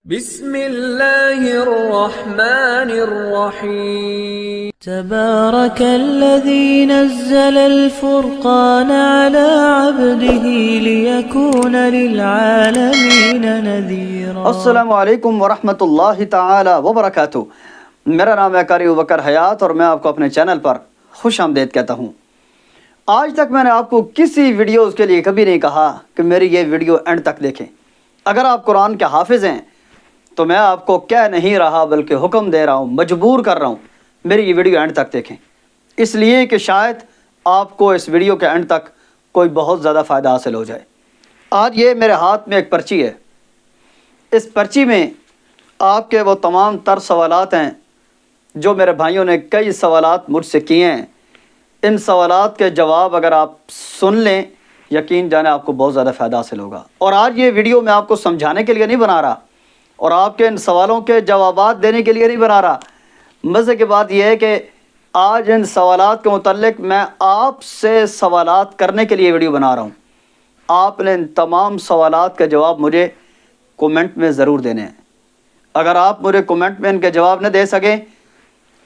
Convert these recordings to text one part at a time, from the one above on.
بسم اللہ الرحمن الرحیم تبارك الذي نزل الفرقان على عبده ليكون للعالمين نذيرا۔ السلام علیکم ورحمۃ اللہ تعالی وبرکاتہ۔ میرا نام ہے قاری ابوبکر حیات اور میں آپ کو اپنے چینل پر خوش آمدید کہتا ہوں۔ آج تک میں نے آپ کو کسی ویڈیوز کے لیے کبھی نہیں کہا کہ میری یہ ویڈیو اینڈ تک دیکھیں۔ اگر آپ قرآن کے حافظ ہیں تو میں آپ کو کہہ نہیں رہا بلکہ حکم دے رہا ہوں، مجبور کر رہا ہوں میری یہ ویڈیو اینڈ تک دیکھیں، اس لیے کہ شاید آپ کو اس ویڈیو کے اینڈ تک کوئی بہت زیادہ فائدہ حاصل ہو جائے۔ آج یہ میرے ہاتھ میں ایک پرچی ہے، اس پرچی میں آپ کے وہ تمام تر سوالات ہیں جو میرے بھائیوں نے کئی سوالات مجھ سے کیے ہیں۔ ان سوالات کے جواب اگر آپ سن لیں، یقین جانے آپ کو بہت زیادہ فائدہ حاصل ہوگا۔ اور آج یہ ویڈیو میں آپ کو سمجھانے کے لیے نہیں بنا رہا اور آپ کے ان سوالوں کے جوابات دینے کے لیے نہیں بنا رہا۔ مزے کی بات یہ ہے کہ آج ان سوالات کے متعلق میں آپ سے سوالات کرنے کے لیے ویڈیو بنا رہا ہوں۔ آپ نے ان تمام سوالات کے جواب مجھے کومنٹ میں ضرور دینے ہیں۔ اگر آپ مجھے کومنٹ میں ان کے جواب نہ دے سکیں،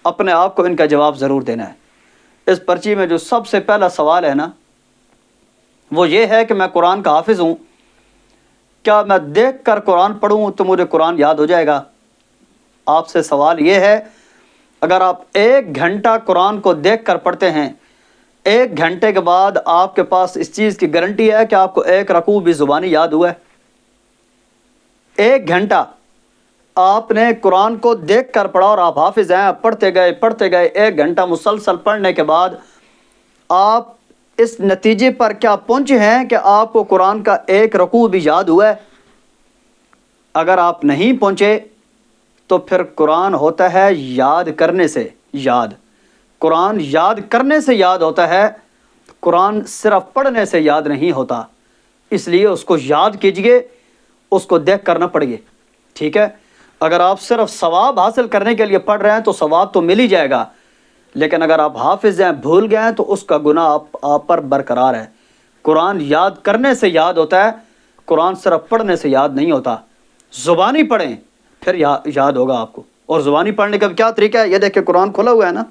اپنے آپ کو ان کا جواب ضرور دینا ہے۔ اس پرچی میں جو سب سے پہلا سوال ہے نا، وہ یہ ہے کہ میں قرآن کا حافظ ہوں، کیا میں دیکھ کر قرآن پڑھوں تو مجھے قرآن یاد ہو جائے گا؟ آپ سے سوال یہ ہے، اگر آپ 1 گھنٹہ قرآن کو دیکھ کر پڑھتے ہیں، 1 گھنٹے کے بعد آپ کے پاس اس چیز کی گارنٹی ہے کہ آپ کو 1 رکوع بھی زبانی یاد ہوا ہے؟ 1 گھنٹہ آپ نے قرآن کو دیکھ کر پڑھا اور آپ حافظ ہیں، آپ پڑھتے گئے 1 گھنٹہ مسلسل پڑھنے کے بعد آپ اس نتیجے پر کیا پہنچے ہیں کہ آپ کو قرآن کا 1 رکوع بھی یاد ہوا ہے؟ اگر آپ نہیں پہنچے تو پھر قرآن ہوتا ہے یاد کرنے سے یاد۔ قرآن یاد کرنے سے یاد ہوتا ہے، قرآن صرف پڑھنے سے یاد نہیں ہوتا۔ اس لیے اس کو یاد کیجئے، اس کو دیکھ کر نہ پڑھیے، ٹھیک ہے؟ اگر آپ صرف ثواب حاصل کرنے کے لیے پڑھ رہے ہیں تو ثواب تو مل ہی جائے گا، لیکن اگر آپ حافظ ہیں، بھول گئے ہیں تو اس کا گناہ آپ پر برقرار ہے۔ قرآن یاد کرنے سے یاد ہوتا ہے، قرآن صرف پڑھنے سے یاد نہیں ہوتا۔ زبانی پڑھیں پھر یاد ہوگا آپ کو۔ اور زبانی پڑھنے کا کیا طریقہ ہے؟ یہ دیکھیں قرآن کھلا ہوا ہے نا۔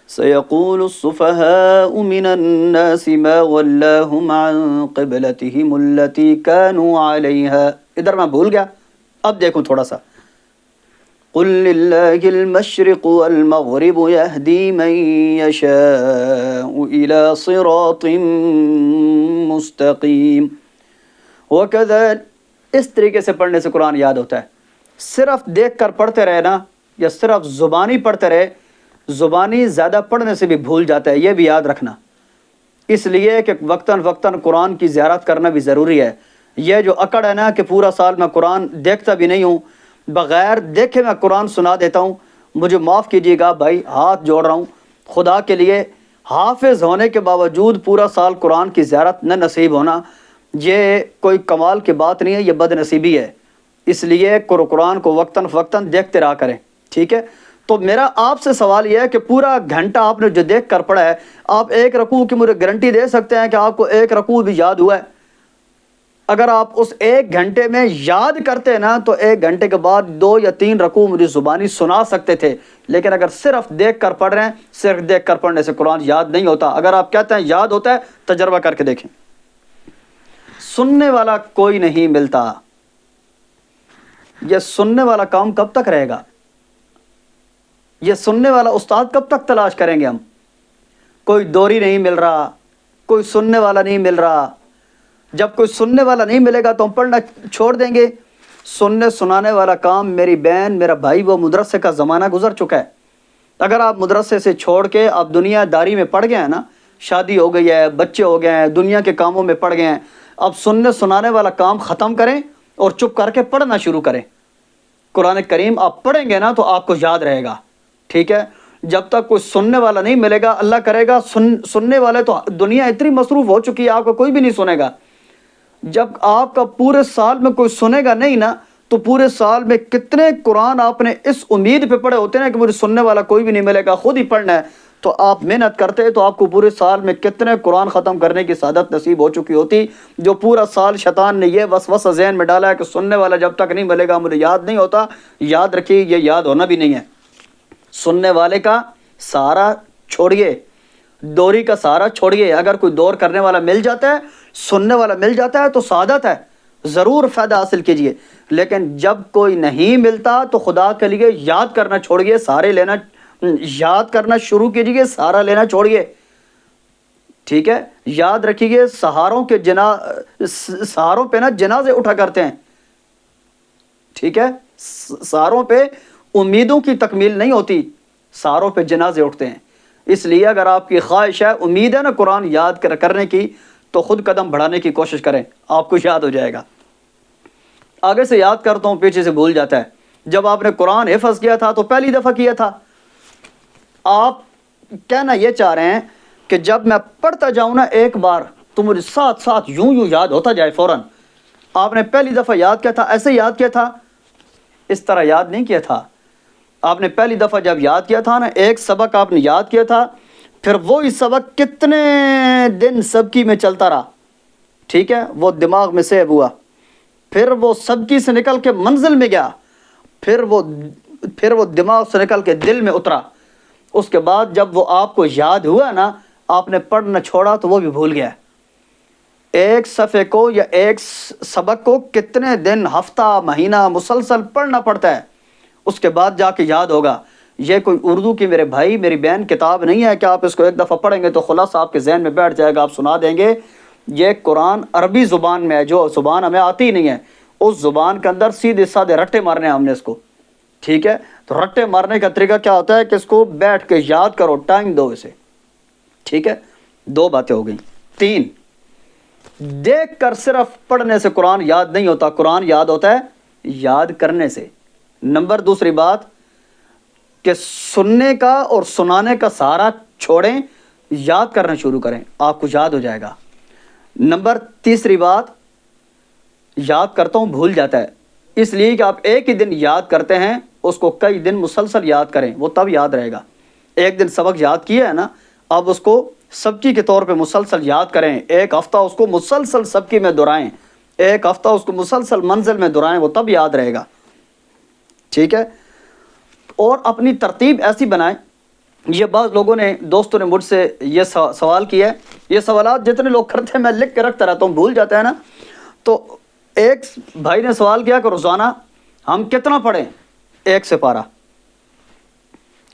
سَيَقُولُ السُّفَهَاءُ مِنَ النَّاسِ مَا وَلَّاهُمْ عَنْ قِبْلَتِهِمُ الَّتِي كَانُوا عَلَيْهَا۔ ادھر میں بھول گیا، اب دیکھوں تھوڑا سا۔ قُلْ لِلَّهِ الْمَشْرِقُ وَالْمَغْرِبُ يَهْدِي مَن يَشَاءُ إِلَى صِرَاطٍ مُسْتَقِيمٍ۔ وَكَذَلِكَ، اس طریقے سے پڑھنے سے قرآن یاد ہوتا ہے۔ صرف دیکھ کر پڑھتے رہے نا، یا صرف زبانی پڑھتے رہے، زبانی زیادہ پڑھنے سے بھی بھول جاتا ہے، یہ بھی یاد رکھنا۔ اس لیے کہ وقتاً فوقتاً قرآن کی زیارت کرنا بھی ضروری ہے۔ یہ جو اکڑ ہے نا کہ پورا سال میں قرآن دیکھتا بھی نہیں ہوں، بغیر دیکھے میں قرآن سنا دیتا ہوں، مجھے معاف کیجیے گا بھائی، ہاتھ جوڑ رہا ہوں خدا کے لیے۔ حافظ ہونے کے باوجود پورا سال قرآن کی زیارت نہ نصیب ہونا، یہ کوئی کمال کی بات نہیں ہے، یہ بد نصیبی ہے۔ اس لیے قرآن کو وقتاً فوقتاً دیکھتے رہا کریں، ٹھیک ہے؟ تو میرا آپ سے سوال یہ ہے کہ پورا گھنٹہ آپ نے جو دیکھ کر پڑھا ہے، آپ 1 رکوع کی مجھے گارنٹی دے سکتے ہیں کہ آپ کو 1 رکوع بھی یاد ہوا ہے؟ اگر آپ اس 1 گھنٹے میں یاد کرتے ہیں نا تو 1 گھنٹے کے بعد 2 یا 3 رکوع مجھے زبانی سنا سکتے تھے۔ لیکن اگر صرف دیکھ کر پڑھ رہے ہیں، صرف دیکھ کر پڑھنے سے قرآن یاد نہیں ہوتا۔ اگر آپ کہتے ہیں یاد ہوتا ہے، تجربہ کر کے دیکھیں۔ سننے والا کوئی نہیں ملتا، یہ سننے والا کام کب تک رہے گا؟ یہ سننے والا استاد کب تک تلاش کریں گے ہم؟ کوئی دوری نہیں مل رہا، کوئی سننے والا نہیں مل رہا۔ جب کوئی سننے والا نہیں ملے گا تو ہم پڑھنا چھوڑ دیں گے۔ سننے سنانے والا کام میری بہن، میرا بھائی، وہ مدرسے کا زمانہ گزر چکا ہے۔ اگر آپ مدرسے سے چھوڑ کے آپ دنیا داری میں پڑ گئے ہیں نا، شادی ہو گئی ہے، بچے ہو گئے ہیں، دنیا کے کاموں میں پڑ گئے ہیں، اب سننے سنانے والا کام ختم کریں اور چپ کر کے پڑھنا شروع کریں۔ قرآن کریم آپ پڑھیں گے نا تو آپ کو یاد رہے گا، ٹھیک ہے؟ جب تک کوئی سننے والا نہیں ملے گا، اللہ کرے گا سننے والے تو دنیا اتنی مصروف ہو چکی ہے، آپ کو کوئی بھی نہیں سنے گا۔ جب آپ کا پورے سال میں کوئی سنے گا نہیں نا، تو پورے سال میں کتنے قرآن آپ نے اس امید پہ پڑھے ہوتے ہیں کہ مجھے سننے والا کوئی بھی نہیں ملے گا، خود ہی پڑھنا ہے۔ تو آپ محنت کرتے تو آپ کو پورے سال میں کتنے قرآن ختم کرنے کی سعادت نصیب ہو چکی ہوتی. جو پورا سال شیطان نے یہ وسوسہ ذہن میں ڈالا ہے کہ سننے والا جب تک نہیں ملے گا مجھے یاد نہیں ہوتا، یاد رکھیے یہ یاد ہونا بھی نہیں ہے. سننے والے کا سہارا چھوڑیے، دوری کا سہارا چھوڑیے. اگر کوئی دور کرنے والا مل جاتا ہے، سننے والا مل جاتا ہے تو سعادت ہے، ضرور فائدہ حاصل کیجئے. لیکن جب کوئی نہیں ملتا تو خدا کے لیے یاد کرنا چھوڑیے، سہارے لینا یاد کرنا شروع کیجئے، سہارا لینا چھوڑیے. ٹھیک ہے، یاد رکھیے سہاروں پہ نا جنازے اٹھا کرتے ہیں. ٹھیک ہے، سہاروں پہ امیدوں کی تکمیل نہیں ہوتی، سہاروں پہ جنازے اٹھتے ہیں. اس لیے اگر آپ کی خواہش ہے، امید ہے نا قرآن یاد کرنے کی، تو خود قدم بڑھانے کی کوشش کریں، آپ کو یاد ہو جائے گا. آگے سے یاد کرتا ہوں، پیچھے سے بھول جاتا ہے. جب آپ نے قرآن حفظ کیا تھا تو پہلی دفعہ کیا تھا، آپ کہنا یہ چاہ رہے ہیں کہ جب میں پڑھتا جاؤں نا ایک بار تو مجھے ساتھ ساتھ یوں یاد ہوتا جائے فوراً. آپ نے پہلی دفعہ یاد کیا تھا، ایسے یاد کیا تھا، اس طرح یاد نہیں کیا تھا. آپ نے پہلی دفعہ جب یاد کیا تھا نا، ایک سبق آپ نے یاد کیا تھا، پھر وہی سبق کتنے دن سبکی میں چلتا رہا. ٹھیک ہے، وہ دماغ میں سیو ہوا، پھر وہ سبکی سے نکل کے منزل میں گیا، پھر وہ دماغ سے نکل کے دل میں اترا. اس کے بعد جب وہ آپ کو یاد ہوا نا، آپ نے پڑھنا چھوڑا تو وہ بھی بھول گیا. ایک صفحے کو یا ایک سبق کو کتنے دن، ہفتہ، مہینہ مسلسل پڑھنا پڑتا ہے، اس کے بعد جا کے یاد ہوگا. یہ کوئی اردو کی میرے بھائی میری بہن کتاب نہیں ہے کہ آپ اس کو ایک دفعہ پڑھیں گے تو خلاصہ آپ کے ذہن میں بیٹھ جائے گا، آپ سنا دیں گے. یہ قرآن عربی زبان میں ہے، جو زبان ہمیں آتی نہیں ہے، اس زبان کے اندر سیدھے سادھے رٹے مارنے ہیں ہم نے اس کو. ٹھیک ہے، تو رٹے مارنے کا طریقہ کیا ہوتا ہے کہ اس کو بیٹھ کے یاد کرو، ٹائم دو اسے. ٹھیک ہے، 2 باتیں ہو گئیں. 3، دیکھ کر صرف پڑھنے سے قرآن یاد نہیں ہوتا، قرآن یاد ہوتا ہے یاد کرنے سے. نمبر دوسری بات کہ سننے کا اور سنانے کا سہارا چھوڑیں، یاد کرنا شروع کریں، آپ کو یاد ہو جائے گا. نمبر تیسری بات، یاد کرتا ہوں بھول جاتا ہے، اس لیے کہ آپ ایک ہی دن یاد کرتے ہیں، اس کو کئی دن مسلسل یاد کریں، وہ تب یاد رہے گا. ایک دن سبق یاد کیا ہے نا، اب اس کو سبکی کے طور پہ مسلسل یاد کریں. ایک ہفتہ اس کو مسلسل سبکی میں دہرائیں، ایک ہفتہ اس کو مسلسل منزل میں دہرائیں، وہ تب یاد رہے گا. ٹھیک ہے، اور اپنی ترتیب ایسی بنائیں. یہ بعض لوگوں نے، دوستوں نے مجھ سے یہ سوال کیا ہے. یہ سوالات جتنے لوگ کرتے ہیں میں لکھ کے رکھتا رہتا ہوں، بھول جاتا ہے نا. تو ایک بھائی نے سوال کیا کہ روزانہ ہم کتنا پڑھیں؟ 1 سپارہ.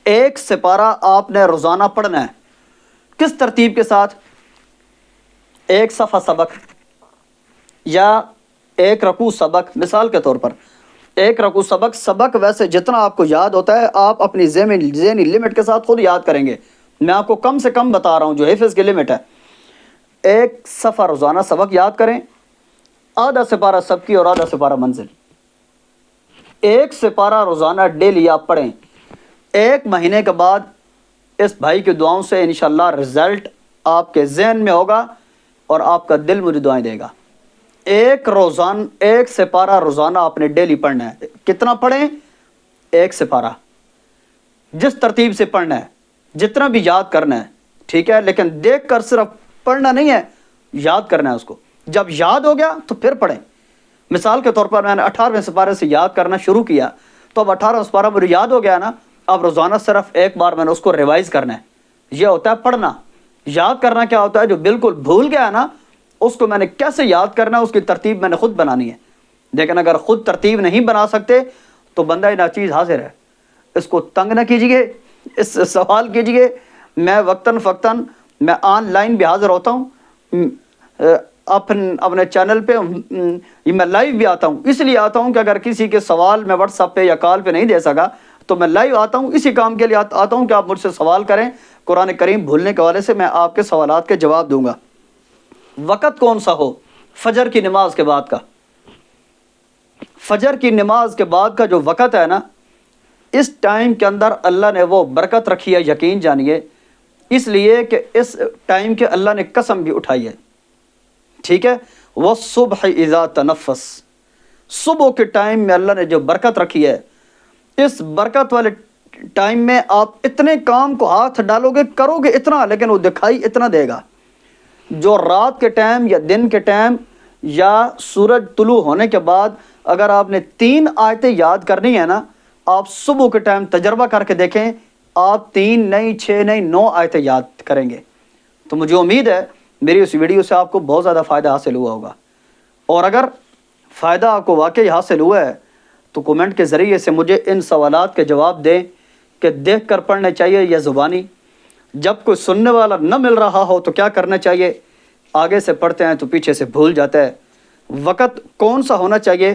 1 سپارہ آپ نے روزانہ پڑھنا ہے. کس ترتیب کے ساتھ؟ 1 صفحہ سبق یا 1 رکوع سبق. مثال کے طور پر 1 رکوع سبق ویسے جتنا آپ کو یاد ہوتا ہے آپ اپنی ذہنی لمٹ کے ساتھ خود یاد کریں گے. میں آپ کو کم سے کم بتا رہا ہوں جو حفظ کی لمٹ ہے. 1 صفحہ روزانہ سبق یاد کریں، آدھا سپارہ سبکی اور آدھا سپارہ منزل. 1 سپارہ روزانہ ڈیلی آپ پڑھیں. 1 مہینے کے بعد اس بھائی کی دعاؤں سے انشاءاللہ رزلٹ آپ کے ذہن میں ہوگا اور آپ کا دل مجھے دعائیں دے گا. 1 سپارہ روزانہ آپ نے ڈیلی پڑھنا ہے. کتنا پڑھیں؟ 1 سپارہ، جس ترتیب سے پڑھنا ہے، جتنا بھی یاد کرنا ہے. ٹھیک ہے، لیکن دیکھ کر صرف پڑھنا نہیں ہے، یاد کرنا ہے اس کو. جب یاد ہو گیا تو پھر پڑھیں. مثال کے طور پر میں نے 18ویں سپارے سے یاد کرنا شروع کیا، تو اب 18واں سپارہ مجھے یاد ہو گیا نا، اب روزانہ صرف ایک بار میں نے اس کو ریوائز کرنا ہے. یہ ہوتا ہے پڑھنا. یاد کرنا کیا ہوتا ہے؟ جو بالکل بھول گیا نا اس کو میں نے کیسے یاد کرنا ہے، اس کی ترتیب میں نے خود بنانی ہے. لیکن اگر خود ترتیب نہیں بنا سکتے تو بندہ ناچیز حاضر ہے. اس کو تنگ نہ کیجیے، اس سے سوال کیجیے. میں وقتاً فوقتاً میں آن لائن بھی حاضر ہوتا ہوں، اپنے چینل پہ میں لائیو بھی آتا ہوں. اس لیے آتا ہوں کہ اگر کسی کے سوال میں واٹس ایپ پہ یا کال پہ نہیں دے سکا تو میں لائیو آتا ہوں. اسی کام کے لیے آتا ہوں کہ آپ مجھ سے سوال کریں. قرآن کریم بھولنے کے حوالے سے میں آپ کے سوالات کے جواب دوں گا. وقت کون سا ہو؟ فجر کی نماز کے بعد کا. فجر کی نماز کے بعد کا جو وقت ہے نا، اس ٹائم کے اندر اللہ نے وہ برکت رکھی ہے، یقین جانیے. اس لیے کہ اس ٹائم کے اللہ نے قسم بھی اٹھائی ہے. ٹھیک ہے، وَالصُّبْحِ إِذَا تَنَفَّسَ، صبح کے ٹائم میں اللہ نے جو برکت رکھی ہے، اس برکت والے ٹائم میں آپ اتنے کام کو ہاتھ ڈالو گے، کرو گے اتنا، لیکن وہ دکھائی اتنا دے گا۔ جو رات کے ٹائم یا دن کے ٹائم یا سورج طلوع ہونے کے بعد اگر آپ نے 3 آیتیں یاد کرنی ہے نا، آپ صبح کے ٹائم تجربہ کر کے دیکھیں، آپ 3 نہیں 6 نہیں 9 آیتیں یاد کریں گے۔ تو مجھے امید ہے میری اس ویڈیو سے آپ کو بہت زیادہ فائدہ حاصل ہوا ہوگا، اور اگر فائدہ آپ کو واقعی حاصل ہوا ہے تو کومنٹ کے ذریعے سے مجھے ان سوالات کے جواب دیں کہ دیکھ کر پڑھنا چاہیے یا زبانی، جب کوئی سننے والا نہ مل رہا ہو تو کیا کرنا چاہیے، آگے سے پڑھتے ہیں تو پیچھے سے بھول جاتا ہے، وقت کون سا ہونا چاہیے،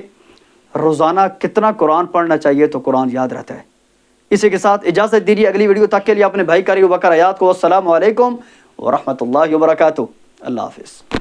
روزانہ کتنا قرآن پڑھنا چاہیے تو قرآن یاد رہتا ہے۔ اسی کے ساتھ اجازت دیجیے، اگلی ویڈیو تک کے لیے اپنے بھائی قاری ابوبکر حیات کو السلام علیکم ورحمۃ اللہ وبرکاتہ۔ اللہ حافظ۔